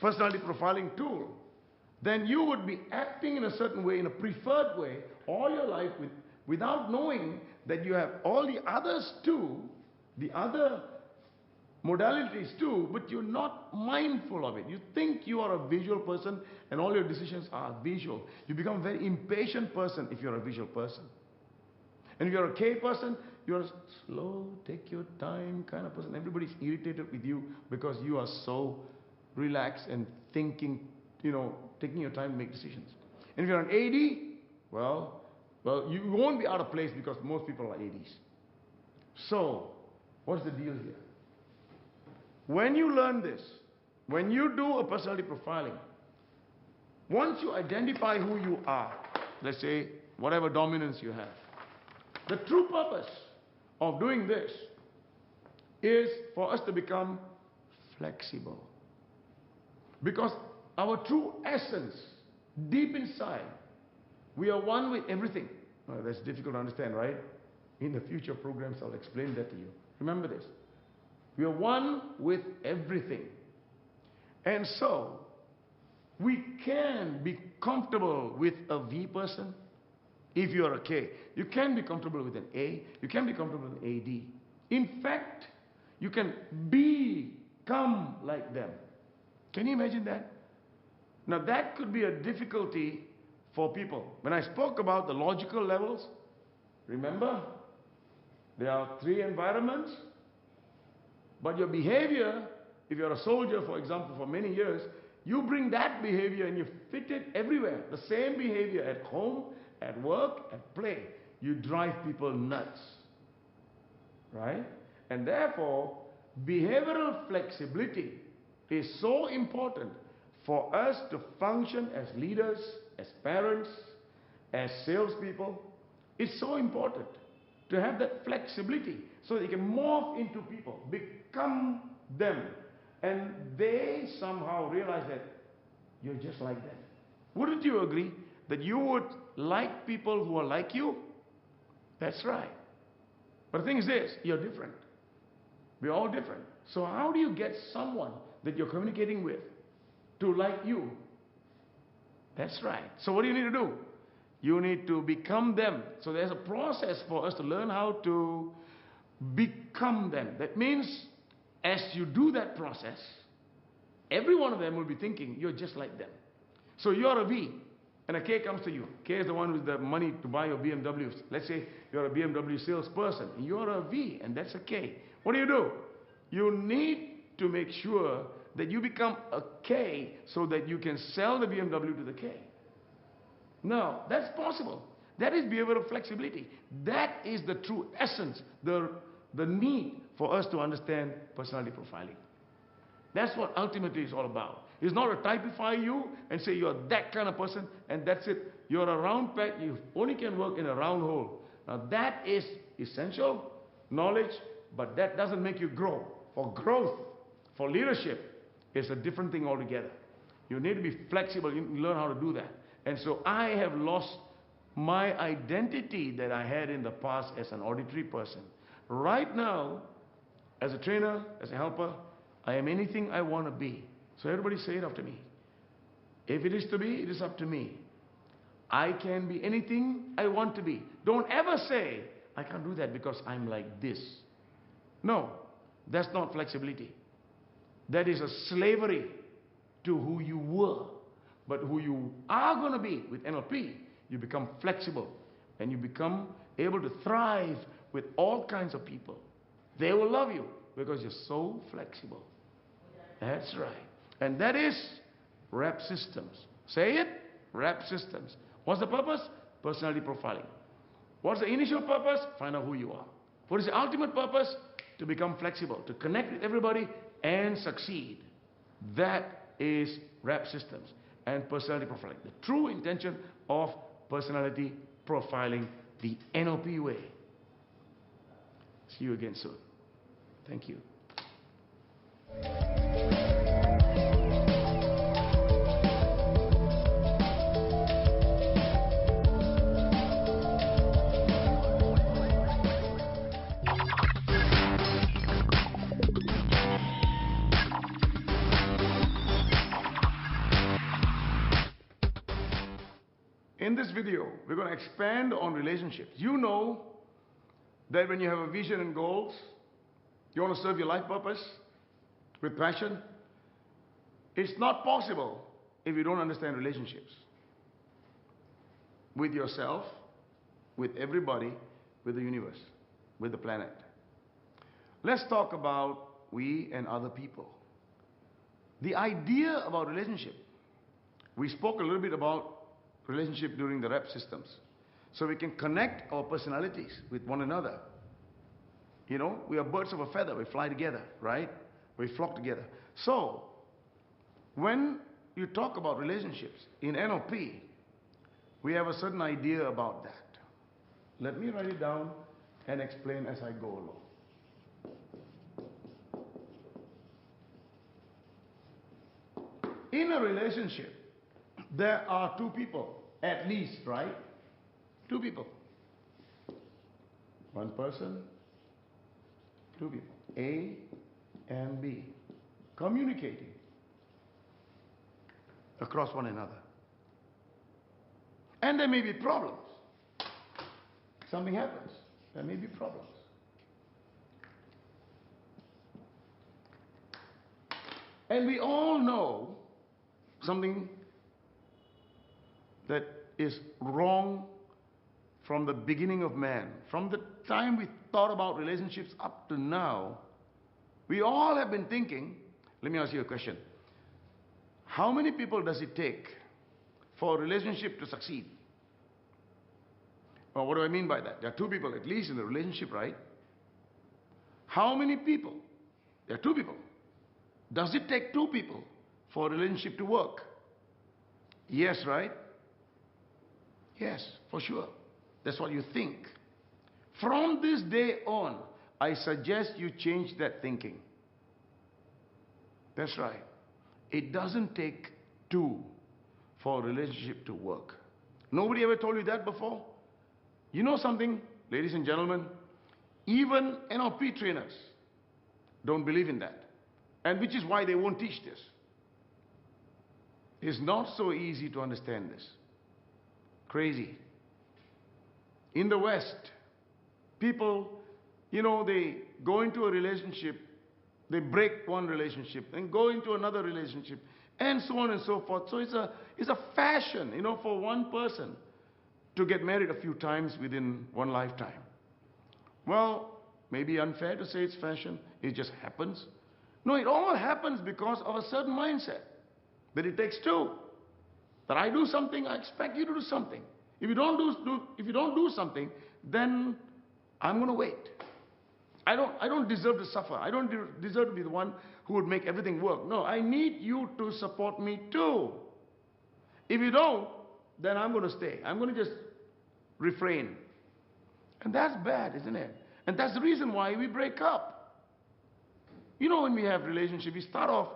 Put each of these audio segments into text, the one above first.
personality profiling tool, then you would be acting in a certain way, in a preferred way, all your life without knowing that you have all the others too, the other modalities too, but you're not mindful of it. You think you are a visual person and all your decisions are visual. You become a very impatient person if you're a visual person. And if you're a K person, you're a slow, take your time kind of person. Everybody's irritated with you because you are so relaxed and thinking, taking your time to make decisions. And if you're an AD, well, you won't be out of place because most people are ADs. So, what's the deal here? When you learn this, when you do a personality profiling, once you identify who you are, let's say whatever dominance you have, the true purpose of doing this is for us to become flexible. Because our true essence, deep inside, we are one with everything. Well, that's difficult to understand, right? In the future programs, I'll explain that to you. Remember this. We are one with everything. And so, we can be comfortable with a V person if you are a K. You can be comfortable with an A. You can be comfortable with an AD. In fact, you can become like them. Can you imagine that? Now, that could be a difficulty for people. When I spoke about the logical levels, remember? There are 3 environments. But your behavior, if you're a soldier, for example, for many years, you bring that behavior and you fit it everywhere. The same behavior at home, at work, at play. You drive people nuts. Right? And therefore, behavioral flexibility is so important for us to function as leaders, as parents, as salespeople. It's so important to have that flexibility so that you can morph into people, become them, and they somehow realize that you're just like them. Wouldn't you agree that you would like people who are like you? That's right. But the thing is this, you're different. We're all different. So how do you get someone that you're communicating with to like you? That's right. So what do you need to do? You need to become them. So there's a process for us to learn how to become them. That means as you do that process, every one of them will be thinking, you're just like them. So you're a V, and a K comes to you. K is the one with the money to buy your BMWs. Let's say you're a BMW salesperson. You're a V, and that's a K. What do? You need to make sure that you become a K so that you can sell the BMW to the K. Now, that's possible. That is behavioral flexibility. That is the true essence, the need for us to understand personality profiling. That's what ultimately it's all about. It's not to typify you and say you're that kind of person and that's it. You're a round peg, you only can work in a round hole. Now that is essential knowledge, but that doesn't make you grow. For growth, for leadership, it's a different thing altogether. You need to be flexible, you learn how to do that. And so I have lost my identity that I had in the past as an auditory person. Right now, as a trainer, as a helper, I am anything I want to be. So everybody say it after me. If it is to be, it is up to me. I can be anything I want to be. Don't ever say, I can't do that because I'm like this. No, that's not flexibility. That is a slavery to who you were. But who you are going to be with NLP, you become flexible and you become able to thrive with all kinds of people. They will love you because you're so flexible. That's right. And that is rep systems. Say it, rep systems. What's the purpose? Personality profiling. What's the initial purpose? Find out who you are. What is the ultimate purpose? To become flexible, to connect with everybody and succeed. That is rep systems and personality profiling. The true intention of personality profiling, the NLP way. See you again soon. Thank you. In this video, we're going to expand on relationships. You know that when you have a vision and goals, you want to serve your life purpose with passion. It's not possible if you don't understand relationships with yourself, with everybody, with the universe, with the planet. Let's talk about we and other people. The idea about relationship. We spoke a little bit about relationship during the rep systems. So we can connect our personalities with one another. You know, we are birds of a feather. We fly together, right? We flock together. So, when you talk about relationships in NLP, we have a certain idea about that. Let me write it down and explain as I go along. In a relationship, there are two people, at least, right? Two people. One person, two people, A and B, communicating across one another. And there may be problems. Something happens. There may be problems. And we all know something that is wrong from the beginning of man. From the time we thought about relationships up to now, we all have been thinking, let me ask you a question. How many people does it take for a relationship to succeed? Well, what do I mean by that? There are two people at least in the relationship, right? How many people? There are two people. Does it take two people for a relationship to work? Yes, right? Yes, for sure. That's what you think. From this day on, I suggest you change that thinking. That's right. It doesn't take two for a relationship to work. Nobody ever told you that before? You know something, ladies and gentlemen? Even NLP trainers don't believe in that. And which is why they won't teach this. It's not so easy to understand this. Crazy. In the West, people, you know, they go into a relationship, they break one relationship, and go into another relationship, and so on and so forth. So it's a fashion, you know, for one person to get married a few times within one lifetime. Well, maybe unfair to say it's fashion. It just happens. No, it all happens because of a certain mindset. That it takes two. That I do something, I expect you to do something. If you don't do something, then I'm going to wait. I don't deserve to suffer. I don't deserve to be the one who would make everything work. No, I need you to support me too. If you don't, then I'm going to stay. I'm going to just refrain. And that's bad, isn't it? And that's the reason why we break up. You know, when we have relationships, we start off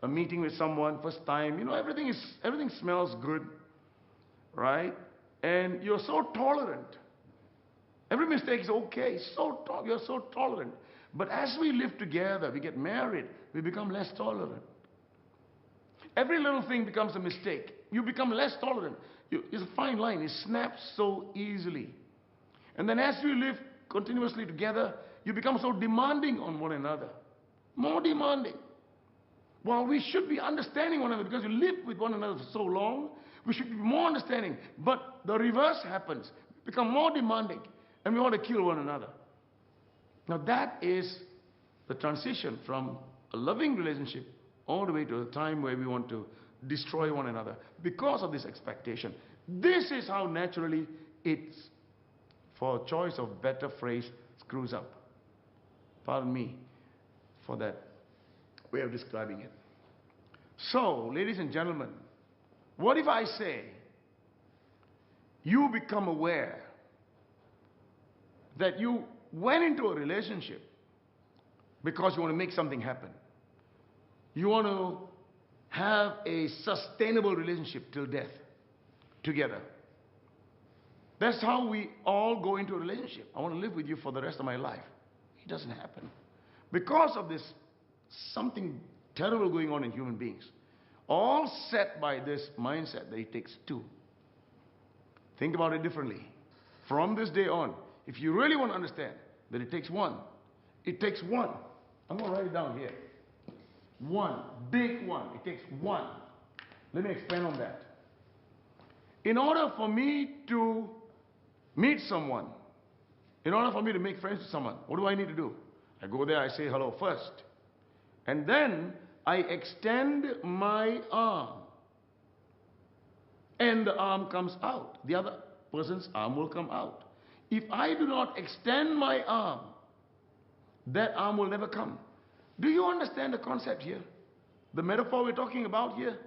a meeting with someone, first time, you know, everything smells good, right? And you're so tolerant. Every mistake is okay. You're so tolerant. But as we live together, we get married, we become less tolerant. Every little thing becomes a mistake. You become less tolerant. It's a fine line. It snaps so easily. And then as we live continuously together, you become so demanding on one another. More demanding. Well, we should be understanding one another because you live with one another for so long. We should be more understanding. But the reverse happens. We become more demanding. And we want to kill one another. Now that is the transition from a loving relationship all the way to a time where we want to destroy one another because of this expectation. This is how naturally it's, for a choice of better phrase, screws up. Pardon me for that way of describing it. So, ladies and gentlemen, what if I say you become aware that you went into a relationship because you want to make something happen? You want to have a sustainable relationship till death together. That's how we all go into a relationship. I want to live with you for the rest of my life. It doesn't happen. Because of this, something terrible going on in human beings. All set by this mindset that it takes two. Think about it differently. From this day on, if you really want to understand that it takes one, it takes one. I'm going to write it down here. One, big one. It takes one. Let me expand on that. In order for me to meet someone, in order for me to make friends with someone, what do I need to do? I go there, I say hello first. And then I extend my arm. And the arm comes out. The other person's arm will come out. If I do not extend my arm, that arm will never come. Do you understand the concept here? The metaphor we're talking about here?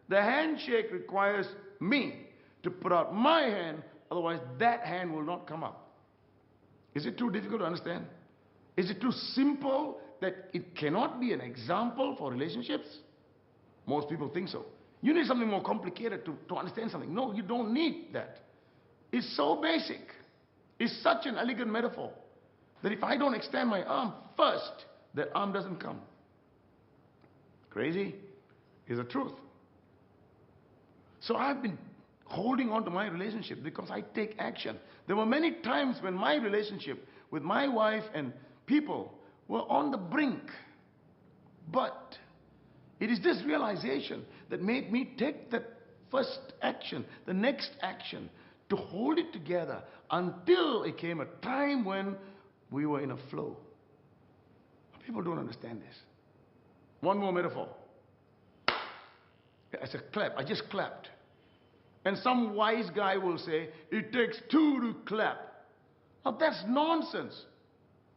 The handshake requires me to put out my hand, otherwise that hand will not come up. Is it too difficult to understand? Is it too simple that it cannot be an example for relationships? Most people think so. You need something more complicated to understand something. No, you don't need that. It's so basic. It's such an elegant metaphor that if I don't extend my arm first, that arm doesn't come. Crazy? Is the truth. So I've been holding on to my relationship because I take action. There were many times when my relationship with my wife and people were on the brink. But it is this realization that made me take the first action, the next action, to hold it together until it came a time when we were in a flow. People don't understand this. One more metaphor. I said clap. I just clapped. And some wise guy will say, it takes two to clap. Now that's nonsense.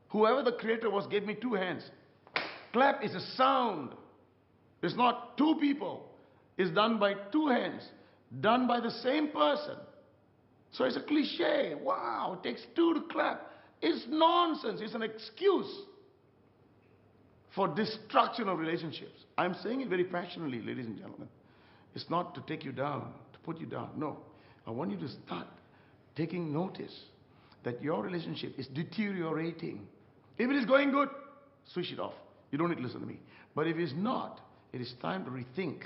Whoever the creator was gave me two hands. Clap is a sound. It's not two people. It's done by two hands. Done by the same person. So it's a cliche. Wow, it takes two to clap. It's nonsense. It's an excuse for destruction of relationships. I'm saying it very passionately, ladies and gentlemen. It's not to take you down, to put you down. No. I want you to start taking notice that your relationship is deteriorating. If it is going good, switch it off. You don't need to listen to me. But if it's not, it is time to rethink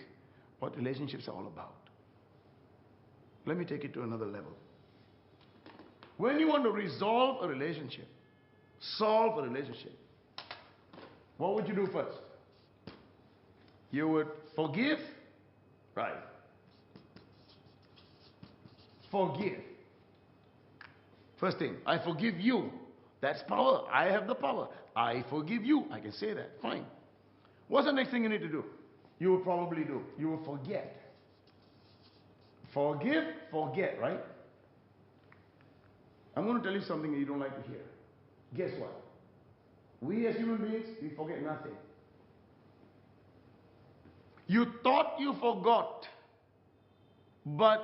what relationships are all about. Let me take it to another level. When you want to resolve a relationship, solve a relationship, what would you do first? You would forgive. Right. Forgive. First thing, I forgive you. That's power. I have the power. I forgive you. I can say that. Fine. What's the next thing you need to do? You will probably do. You will forget. Forgive, forget, right? I'm going to tell you something that you don't like to hear. Guess what? We as human beings, we forget nothing. You thought you forgot, but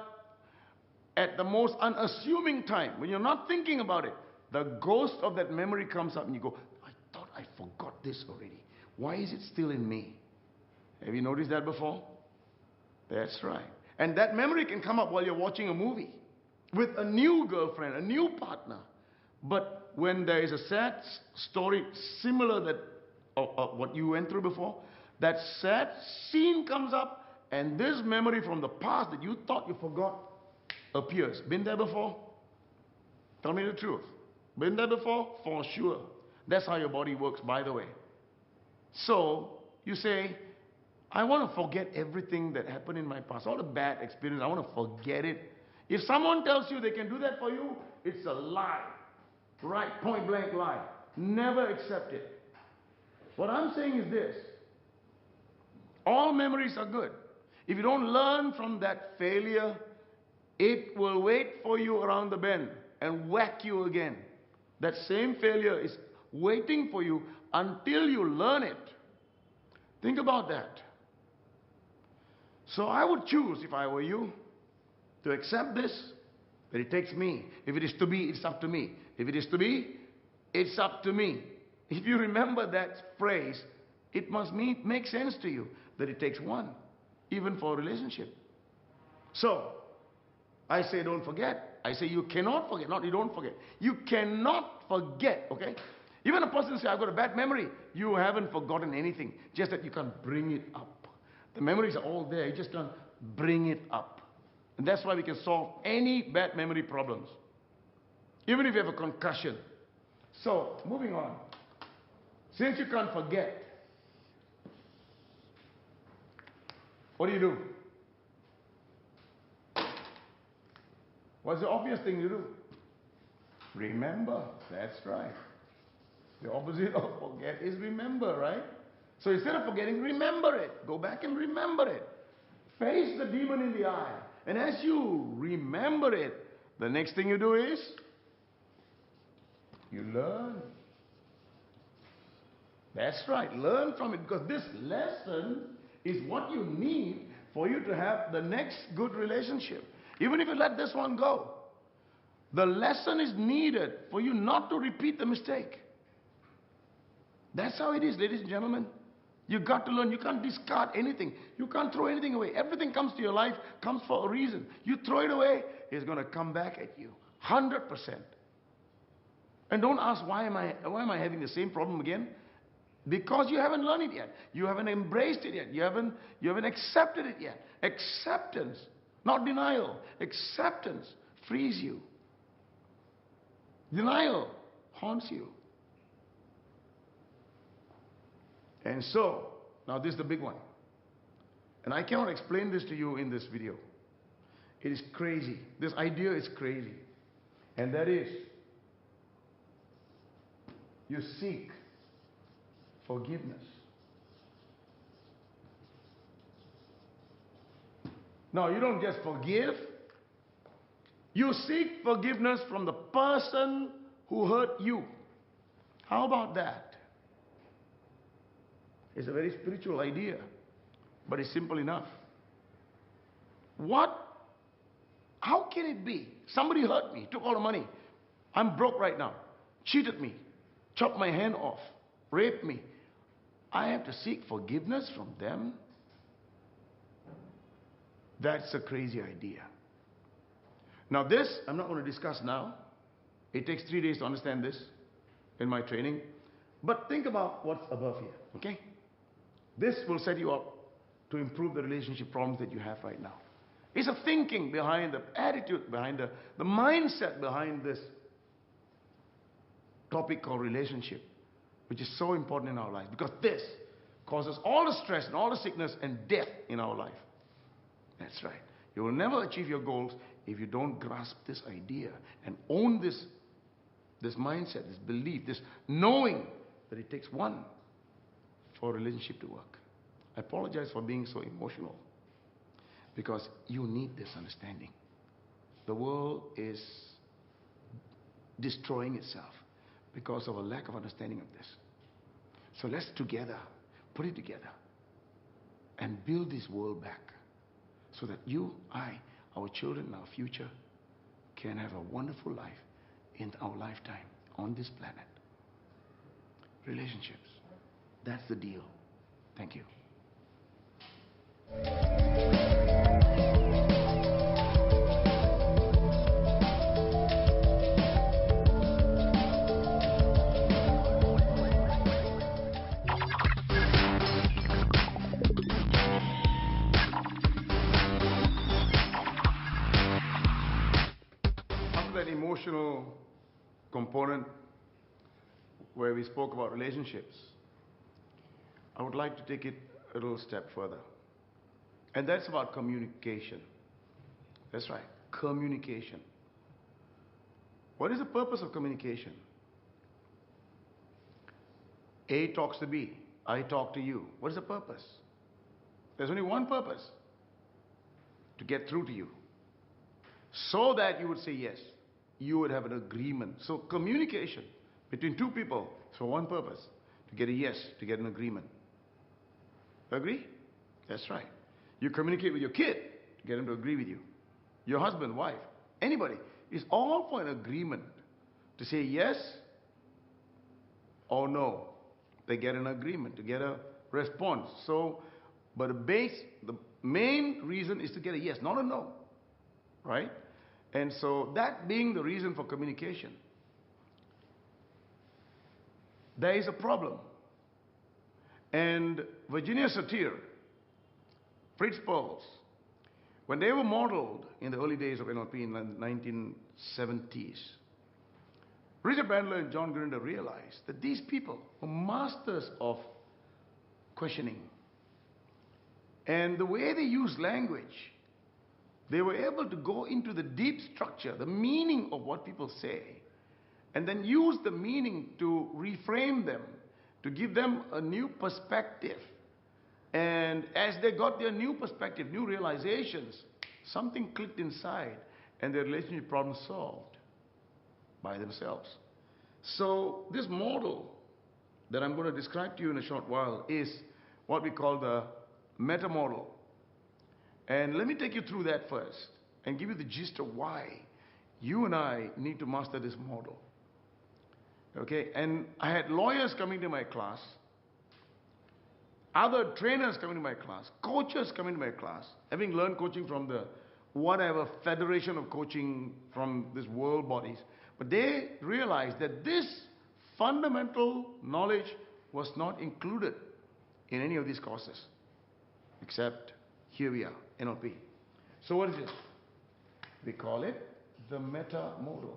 at the most unassuming time, when you're not thinking about it, the ghost of that memory comes up and you go, I thought I forgot this already. Why is it still in me? Have you noticed that before? That's right. And that memory can come up while you're watching a movie with a new girlfriend, a new partner. But when there is a sad story similar that of what you went through before, that sad scene comes up and this memory from the past that you thought you forgot appears. Been there before? Tell me the truth. Been there before? For sure. That's how your body works, by the way. So you say, I want to forget everything that happened in my past, all the bad experience. I want to forget it. If someone tells you they can do that for you, it's a lie. Right? Point blank lie. Never accept it. What I'm saying is this. All memories are good. If you don't learn from that failure, it will wait for you around the bend and whack you again. That same failure is waiting for you until you learn it. Think about that. So I would choose, if I were you, to accept this, that it takes me. If it is to be, it's up to me. If it is to be, it's up to me. If you remember that phrase, it must make sense to you that it takes one, even for a relationship. So, I say don't forget. I say you cannot forget. Not you don't forget. You cannot forget, okay? Even a person say, I've got a bad memory. You haven't forgotten anything. Just that you can't bring it up. The memories are all there. You just can't bring it up. And that's why we can solve any bad memory problems, even if you have a concussion. So, moving on. Since you can't forget, what do? What's the obvious thing to do? Remember. That's right. The opposite of forget is remember, right? So instead of forgetting, remember it. Go back and remember it. Face the demon in the eye. And as you remember it, the next thing you do is you learn. That's right. Learn from it, because this lesson is what you need for you to have the next good relationship. Even if you let this one go, the lesson is needed for you not to repeat the mistake. That's how it is, ladies and gentlemen. You got to learn. You can't discard anything. You can't throw anything away. Everything comes to your life, comes for a reason. You throw it away, it's going to come back at you. 100%. And don't ask, why am I having the same problem again? Because you haven't learned it yet. You haven't embraced it yet. You haven't accepted it yet. Acceptance, not denial. Acceptance frees you. Denial haunts you. And so, now this is the big one. And I cannot explain this to you in this video. It is crazy. This idea is crazy. And that is, you seek forgiveness. No, you don't just forgive. You seek forgiveness from the person who hurt you. How about that? It's a very spiritual idea, but it's simple enough. How can it be? Somebody hurt me, took all the money. I'm broke right now. Cheated me, chopped my hand off, raped me. I have to seek forgiveness from them? That's a crazy idea. Now this, I'm not going to discuss now. It takes 3 days to understand this in my training. But think about what's above here, okay? This will set you up to improve the relationship problems that you have right now. It's a thinking behind, the attitude behind, the mindset behind this topic called relationship, which is so important in our life, because this causes all the stress and all the sickness and death in our life. That's right. You will never achieve your goals if you don't grasp this idea and own this mindset, this belief, this knowing that it takes one for a relationship to work. I apologize for being so emotional, because you need this understanding. The world is destroying itself because of a lack of understanding of this. So let's together put it together and build this world back, so that you, I, our children, our future can have a wonderful life in our lifetime on this planet. Relationships. That's the deal. Thank you. After that emotional component where we spoke about relationships, I would like to take it a little step further. And that's about communication. That's right, communication. What is the purpose of communication? A talks to B, I talk to you. What is the purpose? There's only one purpose: to get through to you, so that you would say yes. You would have an agreement. So communication between two people is for one purpose: to get a yes, to get an agreement. Agree? That's right. You communicate with your kid to get him to agree with you. Your husband, wife, anybody. It's all for an agreement to say yes or no. They get an agreement, to get a response. So, but the main reason is to get a yes, not a no. Right? And so that being the reason for communication, there is a problem. And Virginia Satir, Fritz Perls, When they were modeled in the early days of NLP in the 1970s, Richard Bandler and John Grinder realized that these people were masters of questioning. And the way they used language, they were able to go into the deep structure, the meaning of what people say, and then use the meaning to reframe them, to give them a new perspective. And as they got their new perspective, new realizations, something clicked inside and their relationship problem solved by themselves. So this model that I'm going to describe to you in a short while is what we call the meta model. And let me take you through that first and give you the gist of why you and I need to master this model. Okay, and I had lawyers coming to my class, other trainers coming to my class, coaches coming to my class, having learned coaching from the whatever federation of coaching from these world bodies. But they realized that this fundamental knowledge was not included in any of these courses, except here we are, NLP. So what is it? We call it the meta model.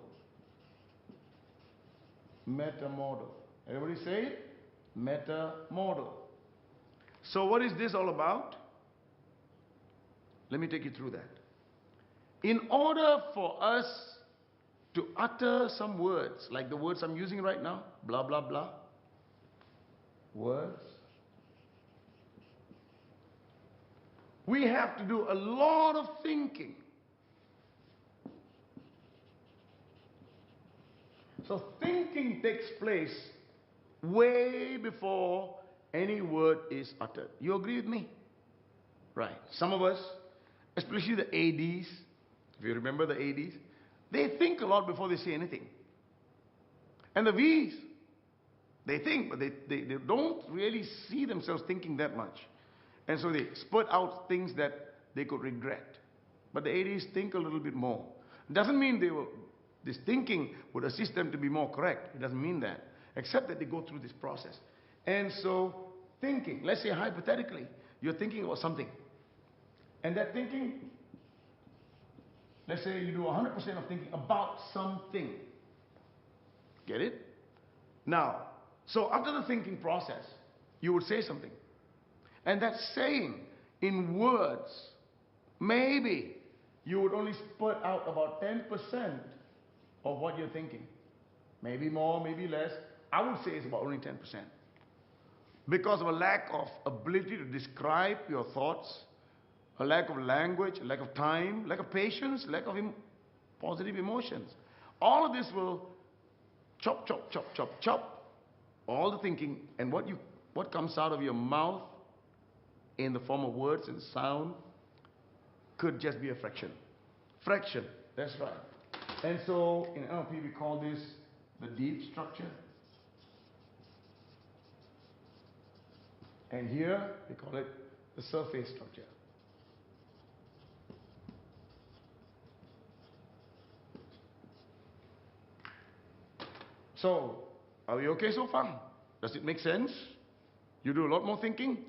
Meta model. Everybody say it? Meta model. So what is this all about? Let me take you through that. In order for us to utter some words, like the words I'm using right now, blah, blah, blah, words, we have to do a lot of thinking. So thinking takes place way before any word is uttered. You agree with me? Right. Some of us, especially the ADs, if you remember the ADs, they think a lot before they say anything. And the Vs, they think, but they don't really see themselves thinking that much. And so they spurt out things that they could regret. But the ADs think a little bit more. Doesn't mean this thinking would assist them to be more correct. It doesn't mean that. Except that they go through this process. And so thinking, let's say hypothetically, you're thinking about something. And that thinking, let's say you do 100% of thinking about something. Get it? Now, so after the thinking process, you would say something. And that saying in words, maybe you would only spurt out about 10% of what you're thinking. Maybe more, maybe less. I would say it's about only 10%. Because of a lack of ability to describe your thoughts, a lack of language, a lack of time, lack of patience, lack of positive emotions. All of this will chop, chop, chop, chop, chop, all the thinking, and what comes out of your mouth in the form of words and sound could just be a fraction. Fraction, that's right. And so in NLP we call this the deep structure. And here we call it the surface structure. So, are we okay so far? Does it make sense? You do a lot more thinking,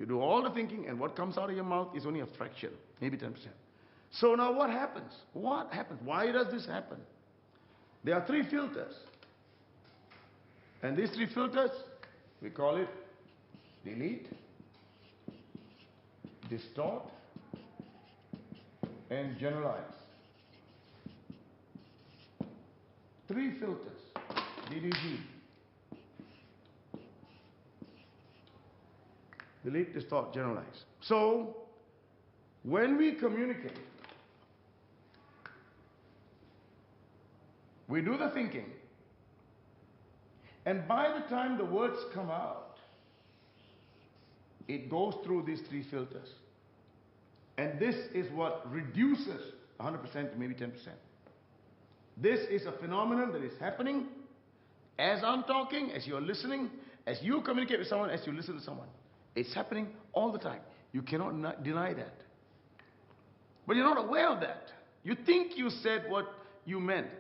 you do all the thinking, and what comes out of your mouth is only a fraction, maybe 10%. So now what happens? What happens? Why does this happen? There are 3 filters. And these 3 filters, we call it delete, distort, and generalize. 3 filters. DDG. Delete, distort, generalize. So, when we communicate, we do the thinking, and by the time the words come out, it goes through these 3 filters. And this is what reduces 100% to maybe 10%. This is a phenomenon that is happening as I'm talking, as you're listening, as you communicate with someone, as you listen to someone. It's happening all the time. You cannot deny that. But you're not aware of that. You think you said what you meant.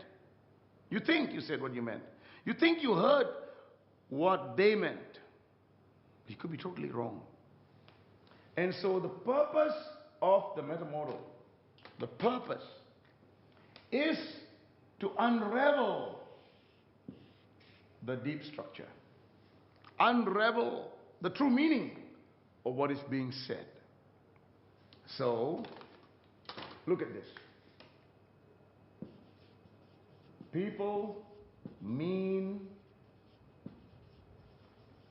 You think you said what you meant. You think you heard what they meant. You could be totally wrong. And so the purpose of the meta model, the purpose, is to unravel the deep structure, unravel the true meaning of what is being said. So, look at this. People mean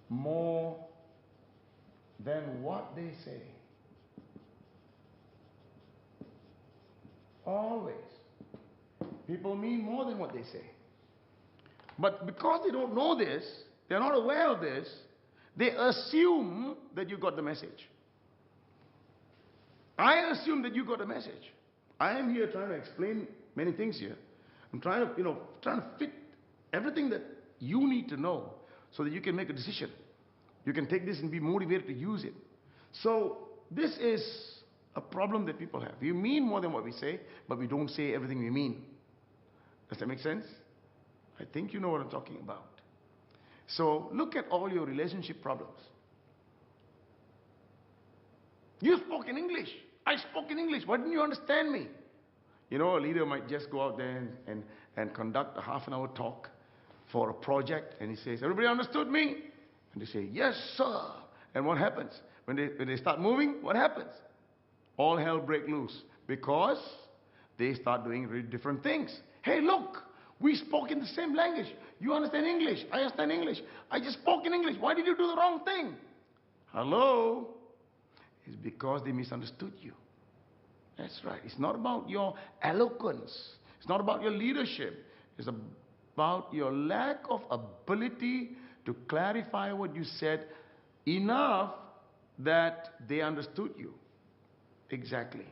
more than what they say. Always. People mean more than what they say. But because they don't know this, they're not aware of this, they assume that you got the message. I assume that you got the message. I am here trying to explain many things here. I'm trying to fit everything that you need to know so that you can make a decision. You can take this and be motivated to use it. So this is a problem that people have. We mean more than what we say, but we don't say everything we mean. Does that make sense? I think you know what I'm talking about. So look at all your relationship problems. You spoke in English. I spoke in English. Why didn't you understand me? You know, a leader might just go out there and conduct a half-an-hour talk for a project, and he says, everybody understood me? And they say, yes, sir. And what happens? When they start moving, what happens? All hell breaks loose because they start doing really different things. Hey, look, we spoke in the same language. You understand English. I understand English. I just spoke in English. Why did you do the wrong thing? Hello? It's because they misunderstood you. That's right. It's not about your eloquence. It's not about your leadership. It's about your lack of ability to clarify what you said enough that they understood you. Exactly.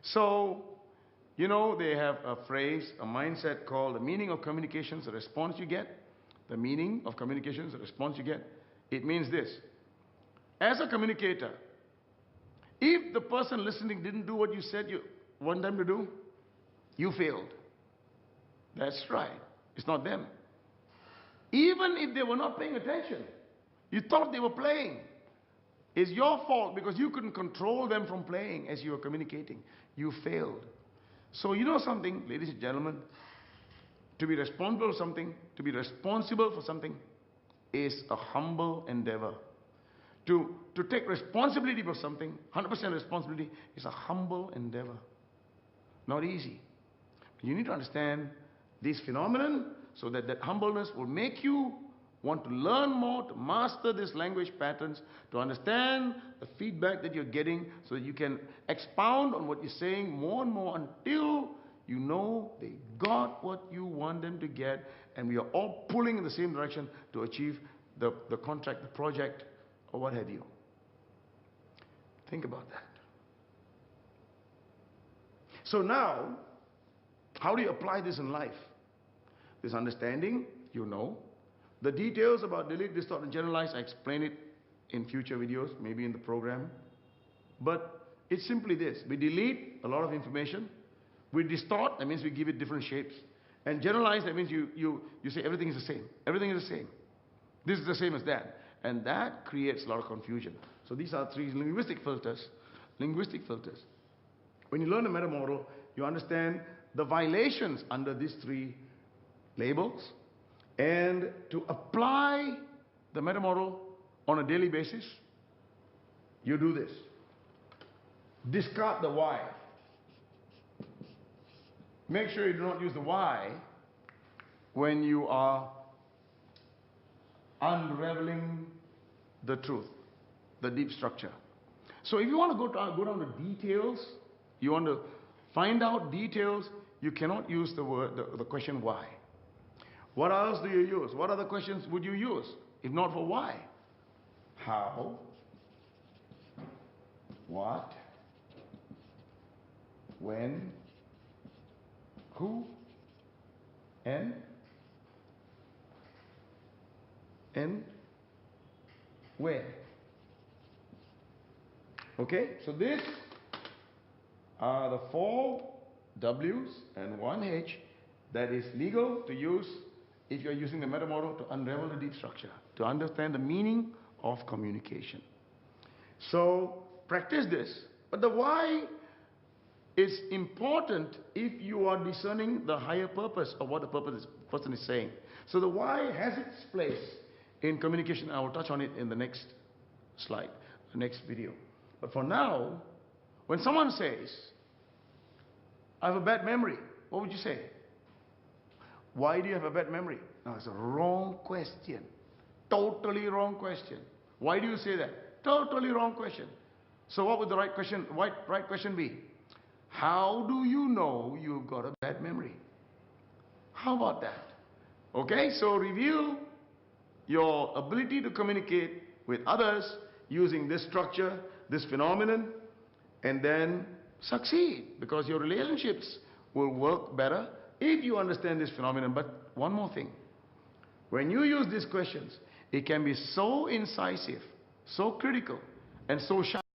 So, you know, they have a phrase, a mindset called the meaning of communication is the response you get. The meaning of communication is the response you get. It means this. As a communicator, if the person listening didn't do what you said you want them to do, you failed. That's right. It's not them. Even if they were not paying attention, you thought they were playing. It's your fault because you couldn't control them from playing as you were communicating. You failed. So you know something, ladies and gentlemen, to be responsible for something is a humble endeavor. To take responsibility for something, 100% responsibility, is a humble endeavor. Not easy. You need to understand this phenomenon so that humbleness will make you want to learn more, to master these language patterns, to understand the feedback that you're getting so that you can expound on what you're saying more and more until you know they got what you want them to get, and we are all pulling in the same direction to achieve the contract, the project, or what have you. Think about that. So now, how do you apply this in life? This understanding, you know. The details about delete, distort, and generalize, I explain it in future videos, maybe in the program. But it's simply this. We delete a lot of information. We distort, that means we give it different shapes. And generalize, that means you say everything is the same. Everything is the same. This is the same as that. And that creates a lot of confusion. So these are three linguistic filters. Linguistic filters. When you learn a meta model, you understand the violations under these three labels. And to apply the meta model on a daily basis, you do this. Discard the why. Make sure you do not use the why when you are unraveling the truth, the deep structure. So if you want to go down to details, you want to find out details, you cannot use the question why. What else do you use? What other questions would you use if not for why? How? What? When? Who? And where? Okay, so these are the 4 W's and 1 H that is legal to use if you're using the meta model to unravel the deep structure, to understand the meaning of communication. So practice this But the why is important if you are discerning the higher purpose of what the person is saying. So the why has its place in communication. I will touch on it in the next slide, the next video. But for now, when someone says, I have a bad memory, what would you say? Why do you have a bad memory? No, it's a wrong question. Totally wrong question. Why do you say that? Totally wrong question. So what would the right question be? How do you know you've got a bad memory? How about that? Okay, so review your ability to communicate with others using this structure, this phenomenon, and then succeed, because your relationships will work better if you understand this phenomenon. But one more thing, when you use these questions, it can be so incisive, so critical, and so sharp.